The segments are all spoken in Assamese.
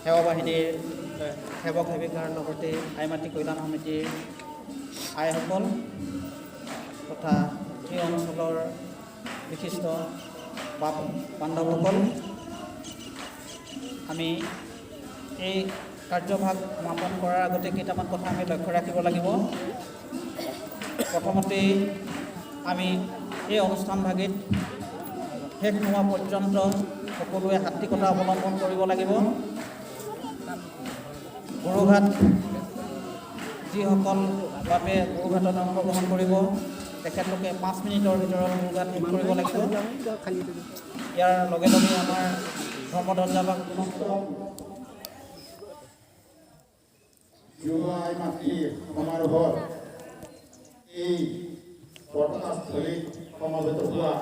সেৱা বাহিনীৰ সেৱক সেৱিকাৰ লগতে আইমাতৃ কল্যাণ সমিতিৰ আইসকল তথা এই অঞ্চলৰ বিশিষ্ট বান্ধৱসকল, আমি এই কাৰ্যভাগ সমাপন কৰাৰ আগতে কেইটামান কথা আমি লক্ষ্য ৰাখিব লাগিব। প্ৰথমতেই আমি এই অনুষ্ঠানভাগিত শেষ নোহোৱা পৰ্যন্ত সকলোৱে সাত্বিকতা অৱলম্বন কৰিব লাগিব। গুৰুঘাট যিসকল বাবে গুৰুঘাটত অংশগ্ৰহণ কৰিব তেখেতলোকে 5 মিনিটৰ ভিতৰত গুৰুঘাট শেষ কৰিব লাগিব। ইয়াৰ লগে লগে আমাৰ ধৰ্মধ্বজাভাগ মাতৃ সমাৰোহৰ এই ঘটনাস্থলীত সমবেত হোৱা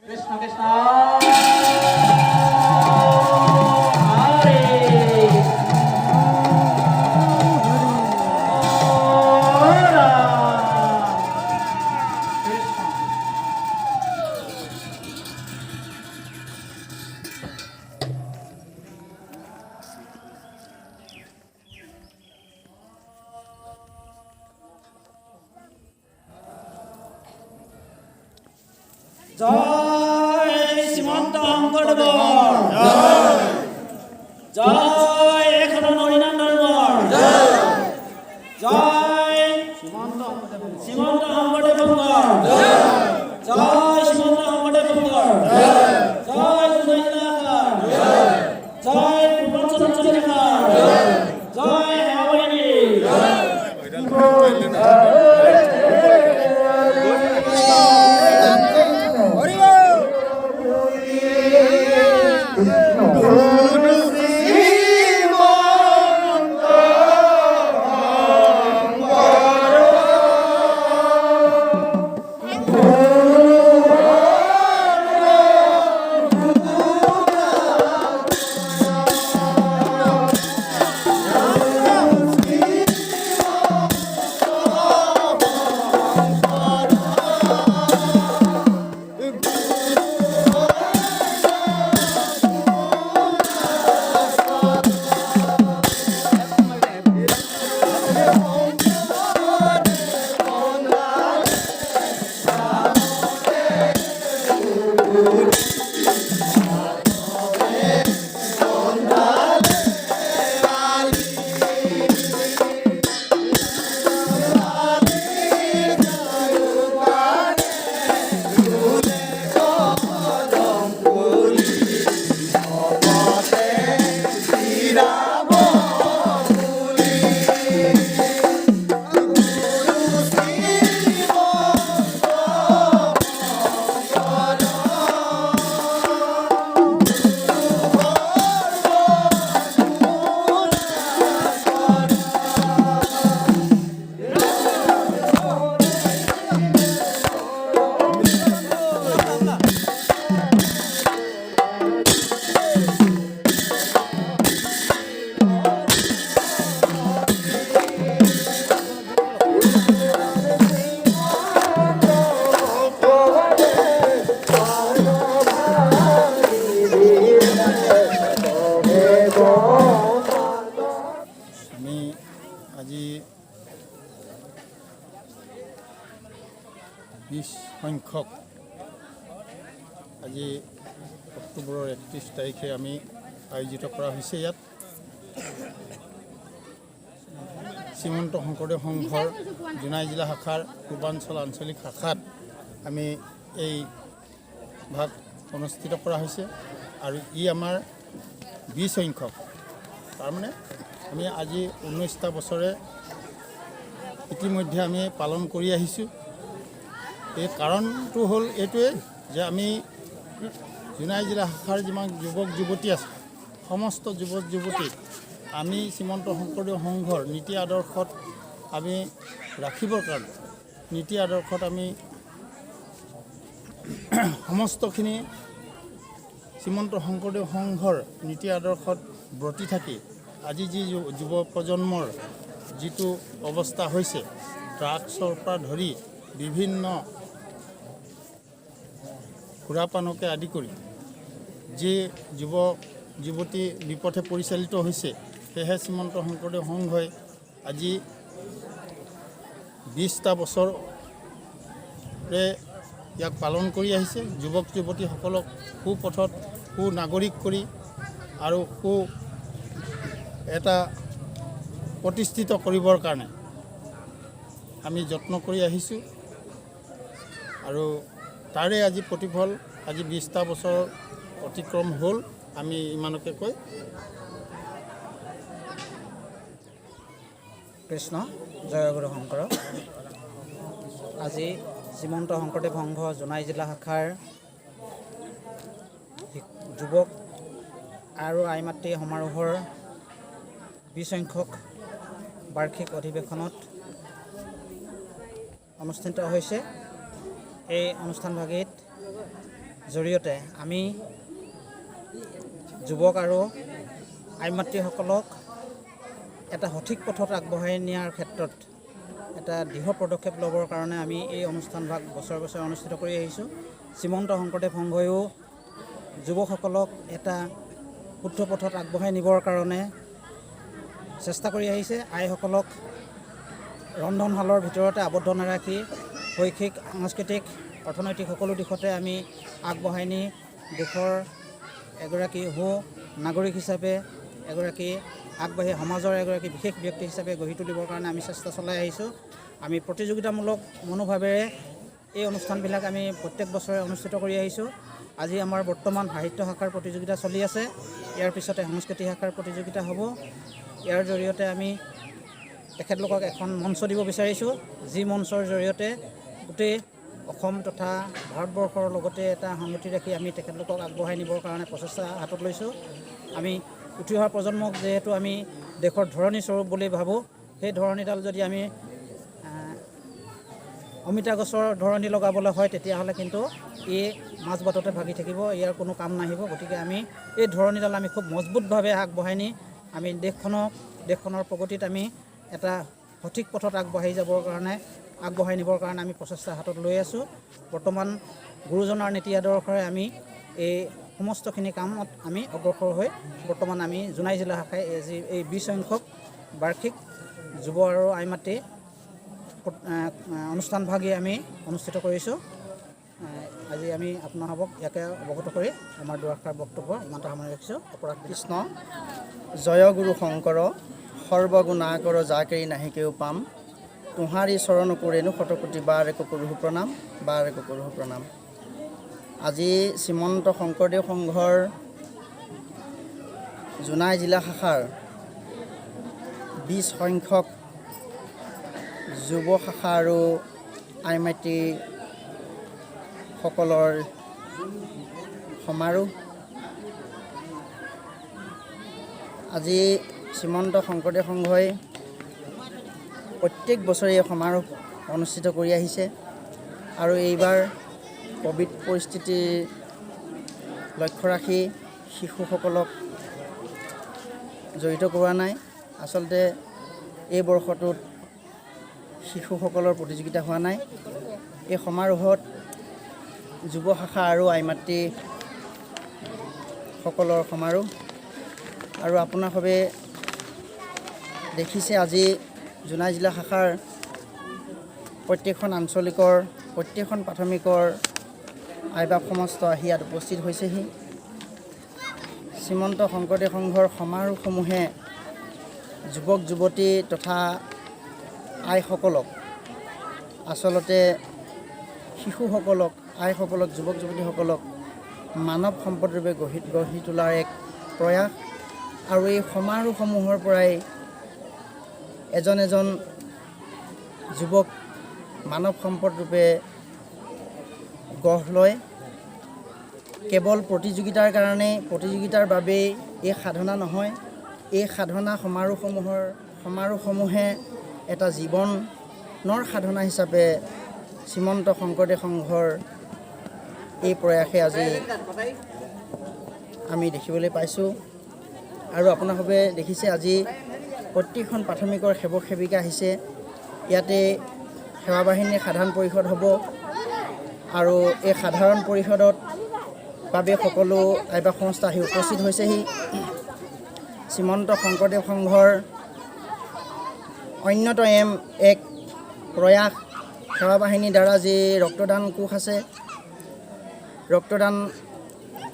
কৃষ্ণ কৃষ্ণ জয় শ্ৰীমন্ত শংকৰদেৱৰ জয় এখনৰ হৰিনাম ধৰ্মৰ জয় শ্ৰীমন্ত শংকৰদেৱৰ জয় শ্ৰীমন্ত শংকৰদেৱৰ জয় জয় পূৰ্বাঞ্চল জয় সেৱাবাহিনী Oh শিক্ষক আজি অক্টোবৰৰ 31 তাৰিখে আমি আয়োজিত কৰা হৈছে। ইয়াত শ্ৰীমন্ত শংকৰদেৱ সংঘৰ জোনাই জিলা শাখাৰ পূৰ্বাঞ্চল আঞ্চলিক শাখাত আমি এই ভাগ অনুষ্ঠিত কৰা হৈছে আৰু ই আমাৰ 20 সংখ্যক। তাৰমানে আমি আজি 19টা বছৰে ইতিমধ্যে আমি পালন কৰি আহিছোঁ। এই কাৰণটো হ'ল এইটোৱে যে আমি জোনাই জিলা শাখাৰ যিমান যুৱক যুৱতী আছে সমস্ত যুৱক যুৱতীক আমি শ্ৰীমন্ত শংকৰদেৱ সংঘৰ নীতি আদৰ্শত আমি ৰাখিবৰ কাৰণে নীতি আদৰ্শত আমি সমস্তখিনি শ্ৰীমন্ত শংকৰদেৱ সংঘৰ নীতি আদৰ্শত ব্ৰতী থাকি আজি যি যুৱ প্ৰজন্মৰ যিটো অৱস্থা হৈছে, ড্ৰাগছৰ পৰা ধৰি বিভিন্ন সুৰাপানকে আদি কৰি যি যুৱ যুৱতী বিপথে পৰিচালিত হৈছে, সেয়েহে শ্ৰীমন্ত শংকৰদেৱ সংঘই আজি 20টা বছৰে ইয়াক পালন কৰি আহিছে। যুৱক যুৱতীসকলক সুপথত সুনাগৰিক কৰি আৰু এটা প্ৰতিষ্ঠিত কৰিবৰ কাৰণে আমি যত্ন কৰি আহিছোঁ আৰু তাৰে আজি প্ৰতিফল আজি 20টা বছৰ অতিক্ৰম হ'ল। আমি ইমানকে কৈ কৃষ্ণ জয়গুৰু শংকৰ। আজি শ্ৰীমন্ত শংকৰদেৱ সংঘ জোনাই জিলা শাখাৰ যুৱক আৰু আই মাতৃ সমাৰোহৰ 20 সংখ্যক বাৰ্ষিক অধিৱেশনত অনুষ্ঠিত হৈছে। এই অনুষ্ঠানভাগিত জৰিয়তে আমি যুৱক আৰু আই মাতৃসকলক এটা সঠিক পথত আগবঢ়াই নিয়াৰ ক্ষেত্ৰত এটা দৃঢ় পদক্ষেপ ল'বৰ কাৰণে আমি এই অনুষ্ঠানভাগ বছৰে বছৰে অনুষ্ঠিত কৰি আহিছোঁ। শ্ৰীমন্ত শংকৰদেৱ সংঘয়ো যুৱকসকলক এটা শুদ্ধ পথত আগবঢ়াই নিবৰ কাৰণে চেষ্টা কৰি আহিছে। আইসকলক ৰন্ধনশালৰ ভিতৰতে আবদ্ধ নাৰাখি শৈক্ষিক, সাংস্কৃতিক, অৰ্থনৈতিক সকলো দিশতে আমি আগবঢ়াই নি দেশৰ এগৰাকী সু নাগৰিক হিচাপে এগৰাকী আগবাঢ়ি সমাজৰ এগৰাকী বিশেষ ব্যক্তি হিচাপে গঢ়ি তুলিবৰ কাৰণে আমি চেষ্টা চলাই আহিছোঁ। আমি প্ৰতিযোগিতামূলক মনোভাৱেৰে এই অনুষ্ঠানবিলাক আমি প্ৰত্যেক বছৰে অনুষ্ঠিত কৰি আহিছোঁ। আজি আমাৰ বৰ্তমান সাহিত্য শাখাৰ প্ৰতিযোগিতা চলি আছে। ইয়াৰ পিছতে সংস্কৃতি শাখাৰ প্ৰতিযোগিতা হ'ব। ইয়াৰ জৰিয়তে আমি তেখেতলোকক এখন মঞ্চ দিব বিচাৰিছোঁ, যি মঞ্চৰ জৰিয়তে গোটেই অসম তথা ভাৰতবৰ্ষৰ লগতে এটা সংগতি ৰাখি আমি তেখেতলোকক আগবঢ়াই নিবৰ কাৰণে প্ৰচেষ্টা হাতত লৈছোঁ। আমি উঠি অহা প্ৰজন্মক যিহেতু আমি দেশৰ ধৰণী স্বৰূপ বুলি ভাবোঁ, সেই ধৰণীডাল যদি আমি অমিতা গছৰ ধৰণী লগাবলৈ হয় তেতিয়াহ'লে কিন্তু এই মাজ বাটতে ভাগি থাকিব, ইয়াৰ কোনো কাম নাহিব। গতিকে আমি এই ধৰণীডাল আমি খুব মজবুতভাৱে আগবঢ়াই নি আমি দেশখনৰ প্ৰগতিত আমি এটা সঠিক পথত আগবঢ়াই নিবৰ কাৰণে আমি প্ৰচেষ্টা হাতত লৈ আছোঁ। বৰ্তমান গুৰুজনাৰ নীতি আদৰ্শৰে আমি এই সমস্তখিনি কামত আমি অগ্ৰসৰ হৈ বৰ্তমান আমি জোনাই জিলা শাখাই এই 20 সংখ্যক বাৰ্ষিক যুৱ আৰু আই মাতৃ অনুষ্ঠানভাগি আমি অনুষ্ঠিত কৰিছোঁ। আজি আমি আপোনালোকক ইয়াকে অৱগত কৰি আমাৰ দুআষাৰ বক্তব্য ইমানটা সামৰি ৰাখিছোঁ। অপৰাধ কৃষ্ণ জয় গুৰু শংকৰ সৰ্বগুণাকৰ যাকেই নাহিকেও পাম তোহাৰী চৰণ কৰেনো শতকোটি বাৰ এক কৰোঁ প্ৰণাম। আজি শ্ৰীমন্ত শংকৰদেৱ সংঘৰ জোনাই জিলা শাখাৰ 20 সংখ্যক যুৱ শাখা আৰু আই মাতৃ সকলৰ সমাৰোহ। আজি শ্ৰীমন্ত শংকৰদেৱ সংঘই প্ৰত্যেক বছৰে এই সমাৰোহ অনুষ্ঠিত কৰি আহিছে আৰু এইবাৰ ক'ভিড পৰিস্থিতি লক্ষ্য ৰাখি শিশুসকলক জড়িত কৰোৱা নাই। আচলতে এই বৰ্ষটোত শিশুসকলৰ প্ৰতিযোগিতা হোৱা নাই। এই সমাৰোহত যুৱ শাখা আৰু আই মাতৃ সকলৰ সমাৰোহ। আৰু আপোনাৰ সবে দেখিছে আজি জোনাই জিলা শাখাৰ প্ৰত্যেকখন আঞ্চলিকৰ প্ৰত্যেকখন প্ৰাথমিকৰ আইবাপ সমস্ত আহি ইয়াত উপস্থিত হৈছেহি। শ্ৰীমন্ত শংকৰদেৱ সংঘৰ সমাৰোহসমূহে যুৱক যুৱতী তথা আইসকলক, আচলতে শিশুসকলক, আইসকলক, যুৱক যুৱতীসকলক মানৱ সম্পদৰূপে গঢ়ি তোলাৰ এক প্ৰয়াস। আৰু এই সমাৰোহসমূহৰ পৰাই এজন এজন যুৱক মানৱ সম্পদৰূপে গঢ় লয়। কেৱল প্ৰতিযোগিতাৰ বাবেই এই সাধনা নহয়, এই সাধনা সমাৰোহসমূহে এটা জীৱনৰ সাধনা হিচাপে শ্ৰীমন্ত শংকৰদেৱ সংঘৰ এই প্ৰয়াসে আজি আমি দেখিবলৈ পাইছোঁ। আৰু আপোনালোকে দেখিছে আজি প্ৰত্যেকখন প্ৰাথমিকৰ সেৱক সেৱিকা আহিছে। ইয়াতে সেৱা বাহিনীৰ সাধাৰণ পৰিষদ হ'ব আৰু এই সাধাৰণ পৰিষদত বাবে সকলো আইবাপ সংস্থা আহি উপস্থিত হৈছেহি। শ্ৰীমন্ত শংকৰদেৱ সংঘৰ অন্যতম এক প্ৰয়াস সেৱা বাহিনীৰ দ্বাৰা যি ৰক্তদান কোষ আছে, ৰক্তদান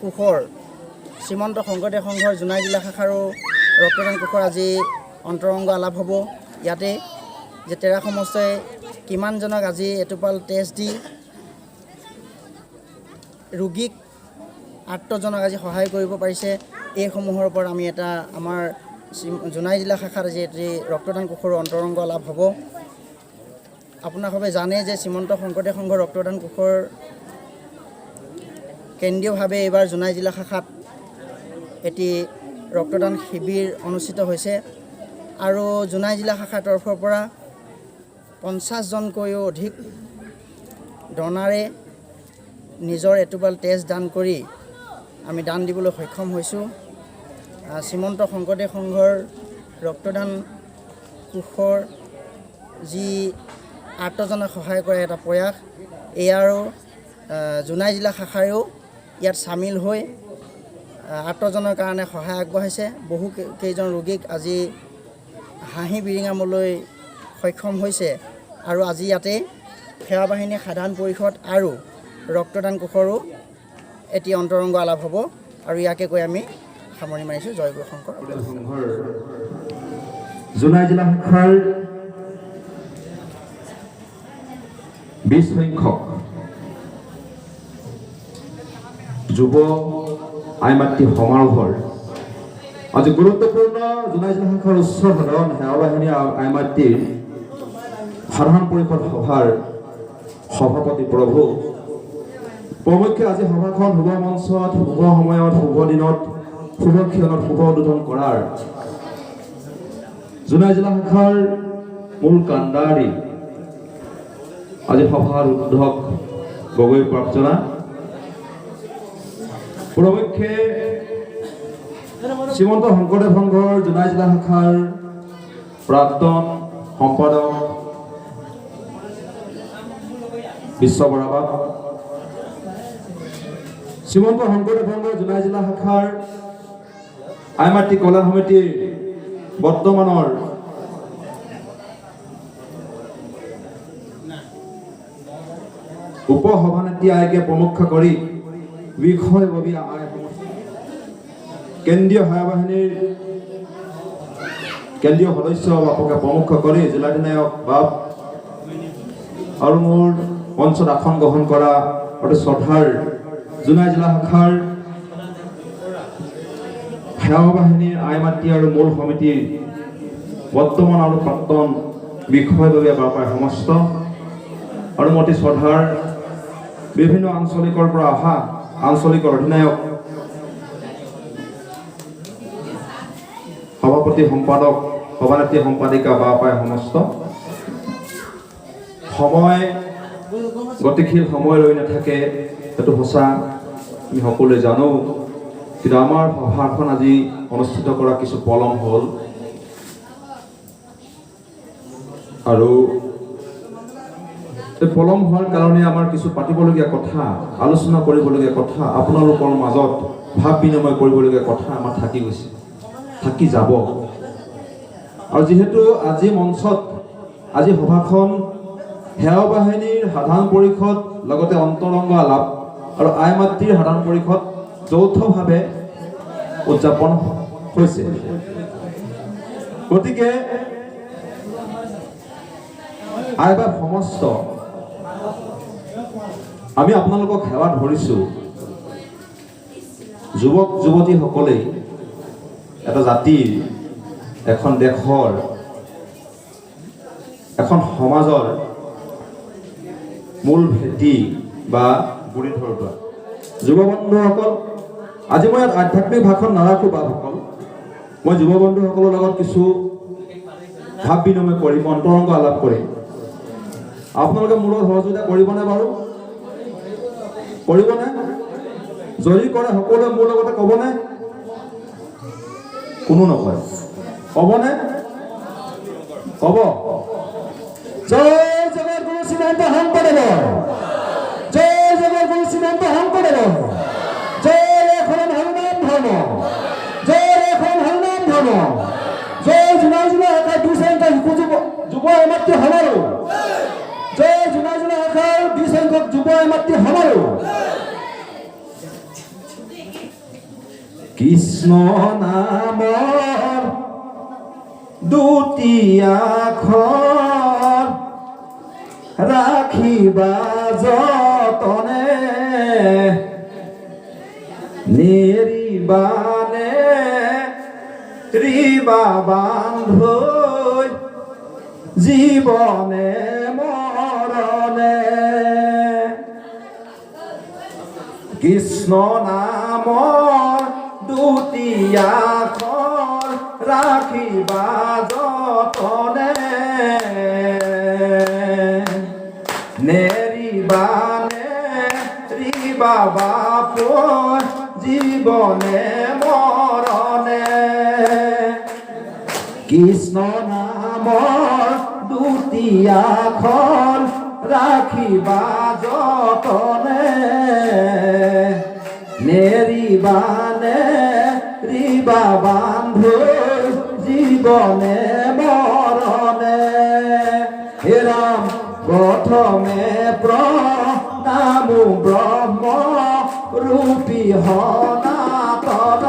কোষৰ শ্ৰীমন্ত শংকৰদেৱ সংঘৰ জোনাই জিলা শাখাৰো ৰক্তদান কোষৰ আজি অন্তৰংগ আলাপ হ'ব। ইয়াতে যে তেৰা সমষ্টিয়ে কিমানজনক আজি এটোপাল তেজ দি ৰোগীক 8জনক আজি সহায় কৰিব পাৰিছে, এইসমূহৰ ওপৰত আমি এটা আমাৰ জোনাই জিলা শাখাৰ আজি এটি ৰক্তদান কোষৰ অন্তৰংগ লাভ হ'ব। আপোনালোকে জানে যে শ্ৰীমন্ত শংকৰদেৱ সংঘৰ ৰক্তদান কোষৰ কেন্দ্ৰীয়ভাৱে এইবাৰ জোনাই জিলা শাখাত এটি ৰক্তদান শিবিৰ অনুষ্ঠিত হৈছে আৰু জোনাই জিলা শাখাৰ তৰফৰ পৰা 50জনকৈও অধিক ডনাৰে নিজৰ এটোপাল তেজ দান কৰি আমি দান দিবলৈ সক্ষম হৈছোঁ। শ্ৰীমন্ত শংকৰদেৱ সংঘৰ ৰক্তদান কোষৰ যি 8জনক সহায় কৰা এটা প্ৰয়াস, এয়াৰো জোনাই জিলা শাখাৰেও ইয়াত চামিল হৈ 8জনৰ কাৰণে সহায় আগবঢ়াইছে। বহু কেইজন ৰোগীক আজি হাঁহি বিৰিঙাবলৈ সক্ষম হৈছে আৰু আজি ইয়াতে সেৱা বাহিনীৰ সাধাৰণ পৰিষদ আৰু ৰক্তদান কোষৰো এটি অন্তৰংগ আলাপ হ'ব। আৰু ইয়াকে কৈ আমি সামৰণি মাৰিছোঁ। জয় গুৰু শংকৰ। জোনাই জিলা শাখাৰ 20 সংখ্যক যুৱ আইমাতৃ সমাৰোহৰ আজি গুৰুত্বপূৰ্ণ জোনাই জিলা শাখাৰ উচ্চ সাধাৰণ সেৱা বাহিনী আইমাতৃৰ সাধাৰণ পৰিষদ সভাৰ সভাপতি প্ৰভু প্ৰমুখ্যে আজি সভাখন শুভ মঞ্চত, শুভ সময়ত, শুভ দিনত, শুভ ক্ষণত শুভ উদ্বোধন কৰাৰ জোনাই জিলা শাখাৰ মূল কাণ্ডাৰী আজি সভাৰ উদ্বোধক গগৈ প্ৰাৰ্থনা প্ৰমুখ্যে শ্ৰীমন্ত শংকৰদেৱ সংঘৰ জোনাই জিলা শাখাৰ প্ৰাক্তন সম্পাদক বিশ্ব বৰাবা, শ্ৰীমন্ত শংকৰদেৱ সংঘৰ জোনাই জিলা শাখাৰ আইমাতৃ কল্যাণ সমিতিৰ বৰ্তমানৰ উপ সভানেত্ৰী আয়োগে প্ৰমুখ কৰি বিষয়ববীয়া কেন্দ্ৰীয় সেৱা বাহিনীৰ কেন্দ্ৰীয় সদস্য বাপকে প্ৰমুখ কৰি জিলাধিনায়ক বাপ আৰু মোৰ মঞ্চত আসন গ্ৰহণ কৰা অতি শ্ৰদ্ধাৰ জোনাই জিলা শাখাৰ সেৱা বাহিনীৰ আইমাতৃ আৰু মূল সমিতিৰ বৰ্তমান আৰু প্ৰাক্তন বিষয়ববীয়া বাপাৰ সমস্ত আৰু অতি শ্ৰদ্ধাৰ বিভিন্ন আঞ্চলিকৰ পৰা অহা আঞ্চলিকৰ অধিনায়ক সভাপতি সম্পাদক সভানেত্ৰী সম্পাদিকা বাপাই সমস্ত সময় গতিশীল সময় ৰৈ নাথাকে, সেইটো সঁচা, আমি সকলোৱে জানো। কিন্তু আমাৰ সভাখন আজি অনুষ্ঠিত কৰা কিছু পলম হ'ল আৰু পলম হোৱাৰ কাৰণে আমাৰ কিছু পাতিবলগীয়া কথা, আলোচনা কৰিবলগীয়া কথা, আপোনালোকৰ মাজত ভাৱ বিনিময় কৰিবলগীয়া কথা আমাৰ থাকি গৈছে, থাকি যাব। আৰু যিহেতু আজি মঞ্চত আজি সভাখন সেৱা বাহিনীৰ সাধাৰণ পৰিষদ লগতে অন্তৰংগ আলাপ আৰু আই মাতৃৰ সাধাৰণ পৰিষদ যৌথভাৱে উদযাপন হৈছে। গতিকে আইবাব সমস্ত আমি আপোনালোকক সেৱা ধৰিছোঁ। যুৱক যুৱতীসকলেই এটা জাতিৰ, এখন দেশৰ, এখন সমাজৰ মূল ভেটি বা গুৰি ধৰোঁতা। যুৱ বন্ধুসকল, আজি মই ইয়াত আধ্যাত্মিক ভাষণ নাৰাখোঁ বাসকল, মই যুৱ বন্ধুসকলৰ লগত কিছু ভাৱ বিনিময় কৰিম, অন্তৰংগ আলাপ কৰিম। আপোনালোকে মোৰ লগত সহযোগিতা কৰিবনে বাৰু? কৰিবনে? যদি কৰে সকলোৱে মোৰ লগতে ক'বনে? কোনো নকয়, ক'বনে? ক'ব। জয় জগতগুৰু শ্ৰীমন্ত শংকৰদেৱ, জয় জগতগুৰু শ্ৰীমন্ত শংকৰদেৱ, জয় এখন হৰিনাম ধৰ্ম, জয় এখন হৰিনাম ধৰ্ম, জয় জোনাই জোনাই শাখাৰ 2 সংখ্যক যুৱ মাতৃ সমাৰোহ, জয় জোনাই জোনাই শাখাৰ 2 সংখ্যক যুৱ মাতৃ সমাৰোহ। কৃষ্ণ নামৰ দুটি আখৰ ৰাখিবা যতনে, নেৰিবানে ৰিবা বান্ধৈ জীৱনে মৰণে। কৃষ্ণ নামৰ দুটি আখৰ ৰাখিবা যতনে, নেৰিবানে ৰিবা বাপৈ জীৱনে মৰণে। কৃষ্ণ নামৰ দুটি আখৰ ৰাখিবা যতনে, নেৰিবানে ৰিবা বান্ধৈ জীৱনে মৰণে। হে ৰাম প্ৰথমে প্ৰণামো ব্ৰহ্ম ৰূপী সনাতন,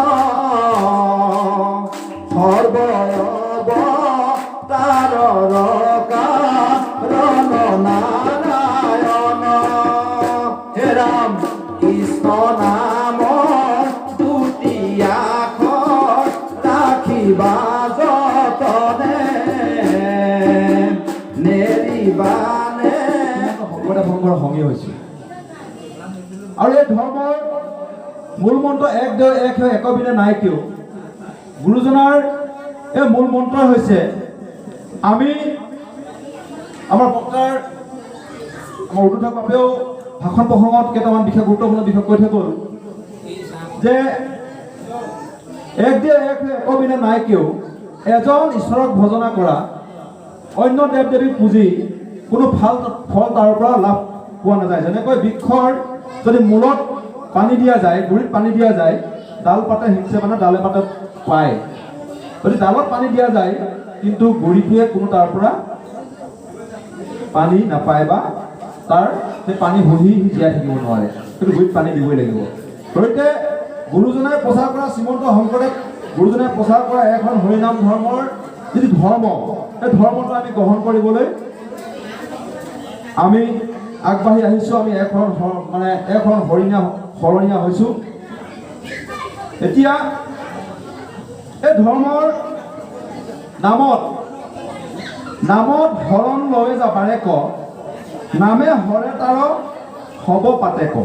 সৰ্বয়ৱতাৰৰ কাৰণ নাৰায়ণ। হে ৰাম কৃষ্ণ নামৰ দুটি আখৰ ৰাখিবা যতনে, নেৰিবানে। শংকৰদেৱ সংঘৰ সংগী হৈছিল আৰু এই ধৰ্মৰ মূল মন্ত্ৰ এক দেৱ এক হৈ একবিনে নাই কিয়। গুৰুজনাৰ এই মূল মন্ত্ৰ হৈছে, আমি আমাৰ বক্তাৰ আমাৰ উৰ্দুঠাক বাবেও ভাষণ প্ৰসংগত কেইটামান বিশেষ গুৰুত্বপূৰ্ণ বিষয় কৈ থৈ গ'ল যে এক দেৱ এক হৈ একবিনে নাই কিয়, এজন ঈশ্বৰক ভজনা কৰা, অন্য দেৱ দেৱীক পুজি কোনো ফল তাৰ পৰা লাভ পোৱা নাযায়। যেনেকৈ বৃক্ষৰ যদি মূলত পানী দিয়া যায়, গুৰিত পানী দিয়া যায়, ডাল পাতে সিঁচে মানে ডালে পাতে পায়। যদি ডালত পানী দিয়া যায় কিন্তু গুৰিটোৱে কোনো তাৰ পৰা পানী নাপায় বা তাৰ সেই পানী শুহি জীয়াই থাকিব নোৱাৰে, কিন্তু গুৰিত পানী দিবই লাগিব। গতিকে গুৰুজনাই প্ৰচাৰ কৰা শ্ৰীমন্ত শংকৰদেৱ গুৰুজনাই প্ৰচাৰ কৰা এখন হৰিনাম ধৰ্মৰ যিটো ধৰ্ম, সেই ধৰ্মটো আমি গ্ৰহণ কৰিবলৈ আমি আগবাঢ়ি আহিছোঁ। আমি এখন শৰণীয়া হৈছোঁ। এতিয়া এই ধৰ্মৰ নামত হৰণ লৈ যাবাৰে ক, নামে হৰে তাৰ হ'ব পাতে ক।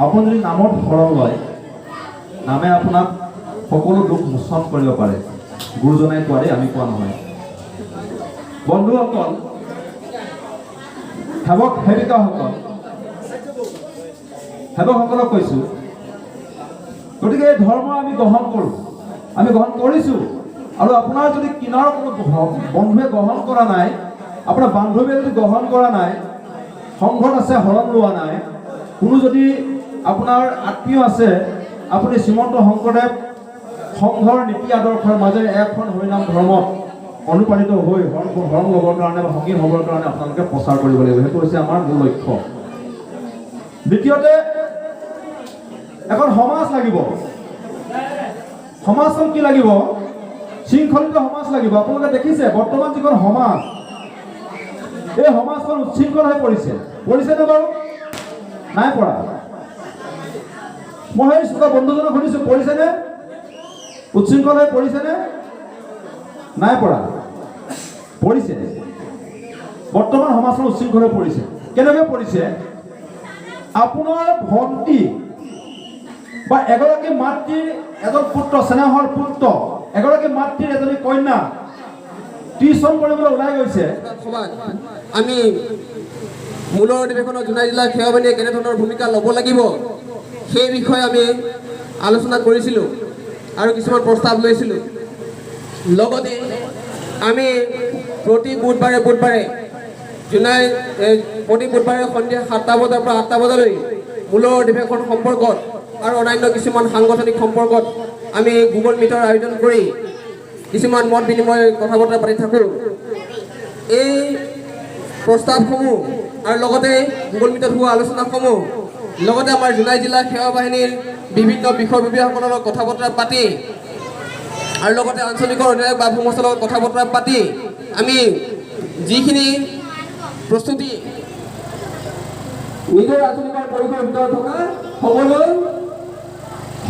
আপুনি যদি নামত হৰণ লয়, নামে আপোনাক সকলো দুখ মোচন কৰিব পাৰে। গুৰুজনাই কোৱা দেই, আমি কোৱা নহয়। বন্ধুসকল, সেৱকসকলক কৈছোঁ, গতিকে এই ধৰ্ম আমি গ্ৰহণ কৰোঁ, আমি গ্ৰহণ কৰিছোঁ। আৰু আপোনাৰ যদি কিনাৰ কোনো বন্ধুৱে গ্ৰহণ কৰা নাই, আপোনাৰ বান্ধৱীয়ে যদি গ্ৰহণ কৰা নাই, সংঘত আছে হৰণ লোৱা নাই, কোনো যদি আপোনাৰ আত্মীয় আছে, আপুনি শ্ৰীমন্ত শংকৰদেৱ সংঘৰ নীতি আদৰ্শৰ মাজেৰে এখন হৰিনাম ধৰ্মত অনুপ্ৰাণিত হৈ হৰণ ল'বৰ কাৰণে বা সঙ্গীন হ'বৰ কাৰণে আপোনালোকে প্ৰচাৰ কৰিব লাগিব। সেইটো হৈছে আমাৰ মূল লক্ষ্য। দ্বিতীয়তে এখন সমাজ লাগিব। সমাজখন কি লাগিব? শৃংখলিত সমাজ লাগিব। আপোনালোকে দেখিছে বৰ্তমান যিখন সমাজ, এই সমাজখন উচ্ছৃংখল হৈ পৰিছেনে বাৰু? নাই পৰা। মই সেই চোকা বন্ধুজনক সুধিছোঁ, পৰিছেনে? উচ্ছৃংখল হৈ পৰিছেনে? নাই পৰা। পৰিছে। বৰ্তমান সমাজখন উচ্ছৃংখল হৈ পৰিছে। কেনেকৈ পৰিছে? আপোনাৰ ভণ্টি বা এগৰাকী মাতৃৰ এজন পুত্ৰ, স্নেহৰ পুত্ৰ, এগৰাকী মাতৃৰ এজনী কন্যা টিউশ্যন কৰিবলৈ ওলাই গৈছে। আমি মূলৰ অধিৱেশনত জোনাই জিলাৰ সেৱাবাহিনীয়ে কেনেধৰণৰ ভূমিকা ল'ব লাগিব সেই বিষয়ে আমি আলোচনা কৰিছিলোঁ আৰু কিছুমান প্ৰস্তাৱ লৈছিলোঁ। লগতে আমি প্ৰতি বুধবাৰে সন্ধিয়া 7টা বজাৰ পৰা 8টা বজালৈ মূলৰ অধিৱেশন সম্পৰ্কত আৰু অন্যান্য কিছুমান সাংগঠনিক সম্পৰ্কত আমি গুগল মিটৰ আয়োজন কৰি কিছুমান মত বিনিময় কথা বতৰা পাতি থাকোঁ। এই প্ৰস্তাৱসমূহ আৰু লগতে গুগল মিটত হোৱা আলোচনাসমূহ, লগতে আমাৰ জোনাই জিলা সেৱা বাহিনীৰ বিভিন্ন বিষয়ববীয়াসকলৰ লগত কথা বতৰা পাতি আৰু লগতে আঞ্চলিকৰ অধিনায়ক বা ভূমস্থলৰ লগত কথা বতৰা পাতি আমি যিখিনি প্ৰস্তুতি নিজৰ আঞ্চলিকৰ পৰিসৰৰ ভিতৰত থকা সকলো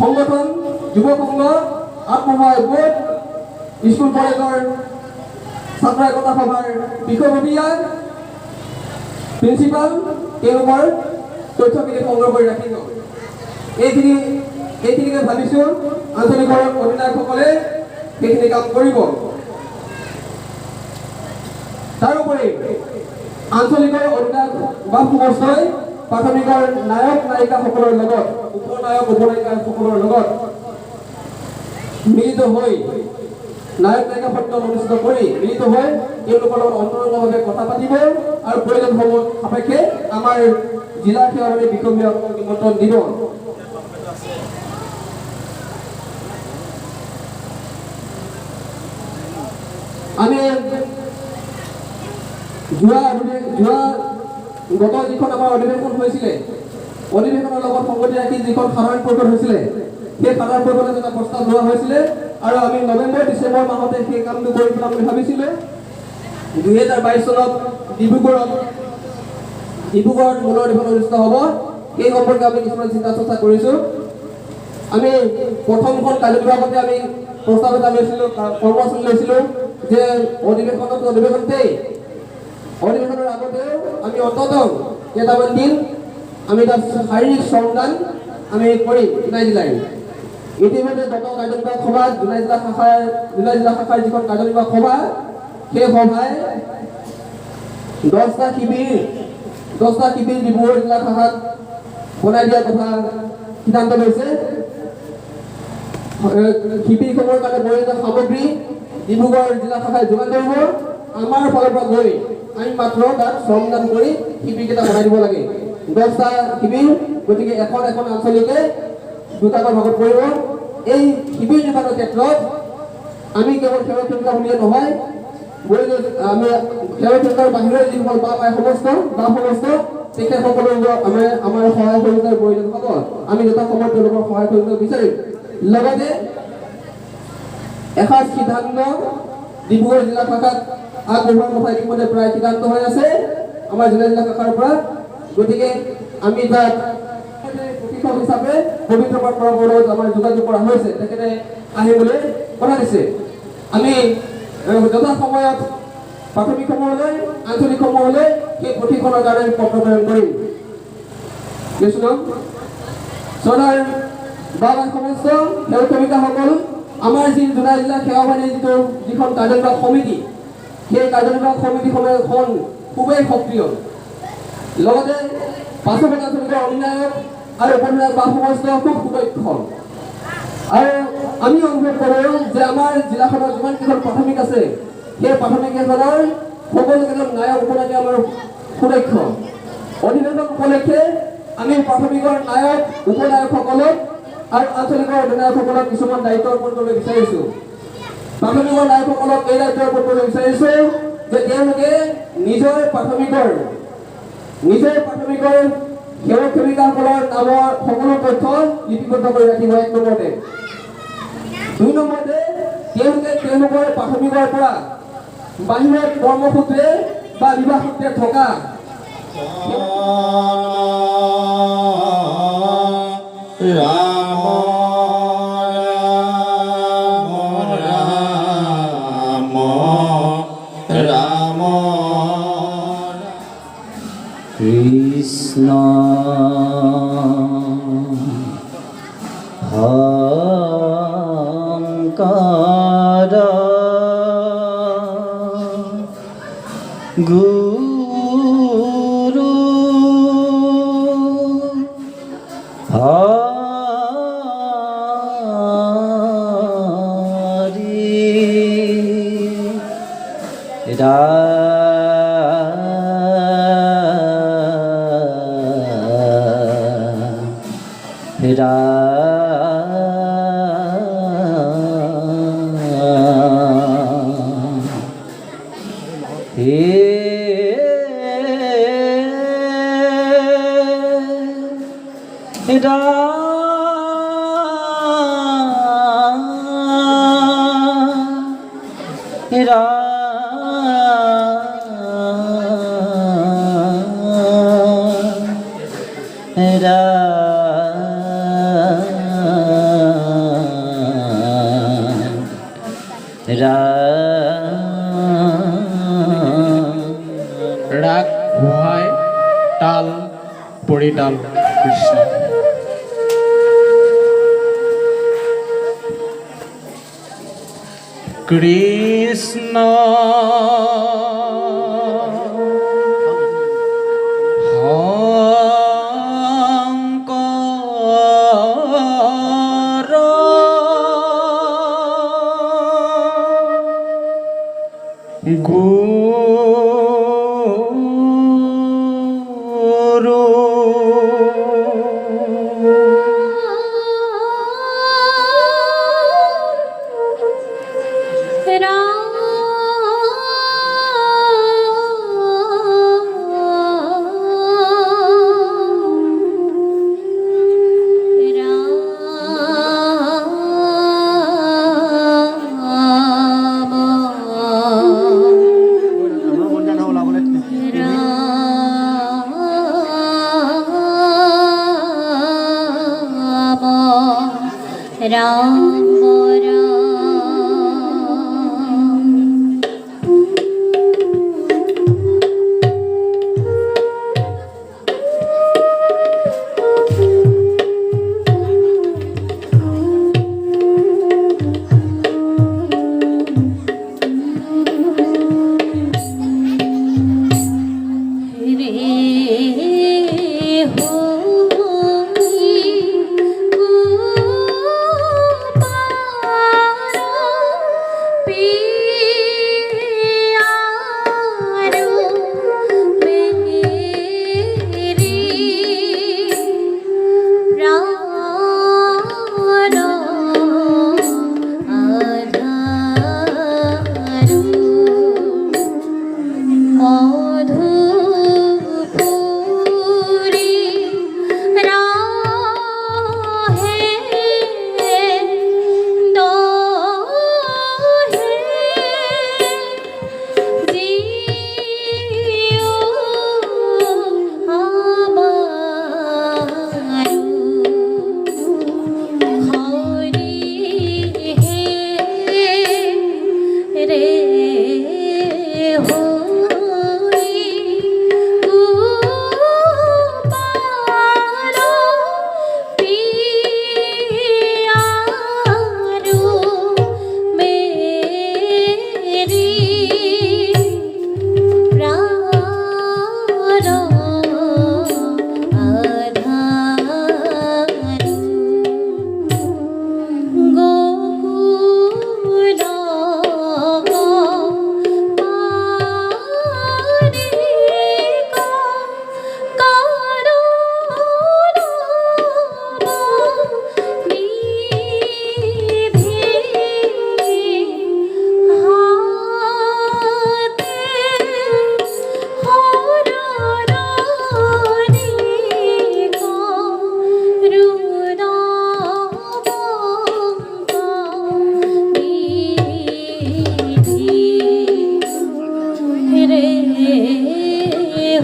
সংগঠন, যুৱ সংঘ, আত্মসহায়ক গোট, স্কুল কলেজৰ ছাত্ৰ একতা সভাৰ বিষয়ববীয়া, প্ৰিন্সিপাল, তেওঁলোকৰ তথ্যখিনি সংগ্ৰহ কৰি ৰাখিব। এইখিনিকে ভাবিছোঁ আঞ্চলিকৰ অধিনায়কসকলে সেইখিনি কাম কৰিব। তাৰোপৰি আঞ্চলিকৰ অধিনায়ক বা সমষ্টই প্ৰাথমিকৰ নায়ক নায়িকাসকলৰ লগত, উপনায়ক উপনায়িকাসকলৰ লগত মিলিত হৈ নায়ক নায়িকা সন্মিলন অনুষ্ঠিত কৰি মিলিত হৈ তেওঁলোকৰ লগত অন্তৰংগভাৱে কথা পাতিব আৰু প্ৰয়োজন সাপেক্ষে আমাৰ জিলাৰ সেৱাবাহিনীৰ বিষয়ববীয়াসকলক নিমন্ত্ৰণ দিব। আমি গত যিখন আমাৰ অধিৱেশন হৈছিলে, অধিৱেশনৰ লগত সংগতি ৰাখি যিখন সাধাৰণ পৰিষদ হৈছিলে, সেই সাধাৰণ পৰিষদত এটা প্ৰস্তাৱ লোৱা হৈছিলে আৰু আমি নৱেম্বৰ ডিচেম্বৰ মাহতে সেই কামটো কৰি পেলাম বুলি ভাবিছিলোঁ। 2022 চনত ডিব্ৰুগড়ত মূলৰ অধিৱেশন অনুষ্ঠিত হ'ব। সেই সম্পৰ্কে আমি কিছুমান চিন্তা চৰ্চা কৰিছোঁ। আমি প্ৰথমখন কাৰ্যবিভাগতে আমি প্ৰস্তাৱ এটা লৈছিলোঁ, কৰ্মসূচী লৈছিলোঁ যে অধিৱেশনৰ আগতেও আমি অন্ততঃ কেইটামান দিন আমি তাত শাৰীৰিক শ্ৰমদান আমি কৰিম জোনাই জিলাৰ। ইতিমধ্যে গত কাৰ্যনিৰ্বাহক সভাত জোনাই জিলা শাখাৰ যিখন কাৰ্যনিৰ্বাহক সভা, সেই সভাই 10টা শিবিৰ ডিব্ৰুগড় জিলা শাখাত বনাই দিয়াৰ কথা সিদ্ধান্ত লৈছে। শিবিৰসমূহৰ কাৰণে প্ৰয়োজনীয় সামগ্ৰী ডিব্ৰুগড় জিলা শাখাই যোগান ধৰিব। আমাৰ ফালৰ পৰা গৈ আমি মাত্ৰ তাত শ্ৰমদান কৰি শিবিৰকেইটা বনাই দিব লাগে। 10টা শিবিৰ, গতিকে এখন আঞ্চলিকে 2টাকৈ ভাগত পৰিব। এই শিবিৰ নিৰ্মাণৰ ক্ষেত্ৰত আমি কেৱল সেৱা কেন্দ্ৰ বুলিয়ে নহয়, আমি সেৱা কেন্দ্ৰৰ বাহিৰৰ যিসকল সমস্ত তেখেতসকলৰ আমাৰ সহায় সহযোগিতাৰ প্ৰয়োজন হ'ব। আমি যথাসময়ত তেওঁলোকৰ সহায় সহযোগিতা বিচাৰিম। লগতে এসাঁজ সিদ্ধান্ত ডিব্ৰুগড় জিলা শাখাত আগবঢ়োৱাৰ কথা ইতিমধ্যে প্ৰায় সিদ্ধান্ত হৈ আছে আমাৰ জোনাই জিলা শাখাৰ পৰা। গতিকে আমি তাত প্ৰশিক্ষক হিচাপে পবিত্ৰ পৰমৰ লগত আমাৰ যোগাযোগ কৰা হৈছে, তেখেতে আহিবলৈ কথা দিছে। আমি যথাসময়ত প্ৰাথমিক সমূহলৈ, আঞ্চলিক সমূহলৈ সেই প্ৰশিক্ষণৰ কাৰণে পত্ৰ প্ৰেৰণ কৰিম। চৰকাৰ বাগান সমস্ত সেৱা সেৱিকাসকল, আমাৰ যি জোনাই জিলা সেৱা বাহিনীৰ যিখন কাৰ্যনিৰ্বাহক সমিতি, সেই কাৰ্যনিৰ্বাহক সমিতিখন খুবেই সক্ৰিয়। লগতে পাছৰ আঞ্চলিকৰ অধিনায়ক আৰু উপনায়ক বা সমস্ত খুব সুদক্ষ। আৰু আমি অনুভৱ কৰোঁ যে আমাৰ জিলাখনৰ যিমানকেইখন প্ৰাথমিক আছে, সেই প্ৰাথমিক কেইখনৰ সকলোকেইজন নায়ক উপনায়ক আমাৰ সুদক্ষ। অধিৱেশন উপলক্ষে আমি প্ৰাথমিকৰ নায়ক উপনায়কসকলক আৰু আঞ্চলিকৰ অধিনায়কসকলক কিছুমান দায়িত্ব অৰ্পণ কৰিব বিচাৰিছোঁ। প্ৰাথমিকৰ নায়কসকলক এই দায়িত্বৰ ওপৰত ক'ব বিচাৰিছোঁ যে তেওঁলোকে নিজৰ প্ৰাথমিকৰ সেৱক সেৱিকাসকলৰ নামৰ সকলো তথ্য লিপিবদ্ধ কৰি ৰাখিব 1 নম্বৰতে। 2 নম্বৰতে তেওঁলোকে তেওঁলোকৰ প্ৰাথমিকৰ পৰা বাহিৰত কৰ্মসূত্ৰে বা বিবাহ সূত্ৰে থকা কৃষ্ণ শংকৰ গুৰু হৰি ৰাগ ভুহাই তাল পৰিতাল কৃষ্ণ কৃষ্ণ Gopa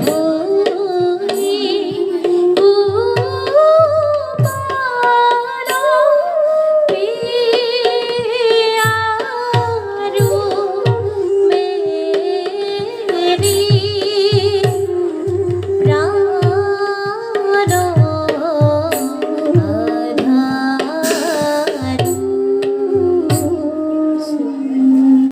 हो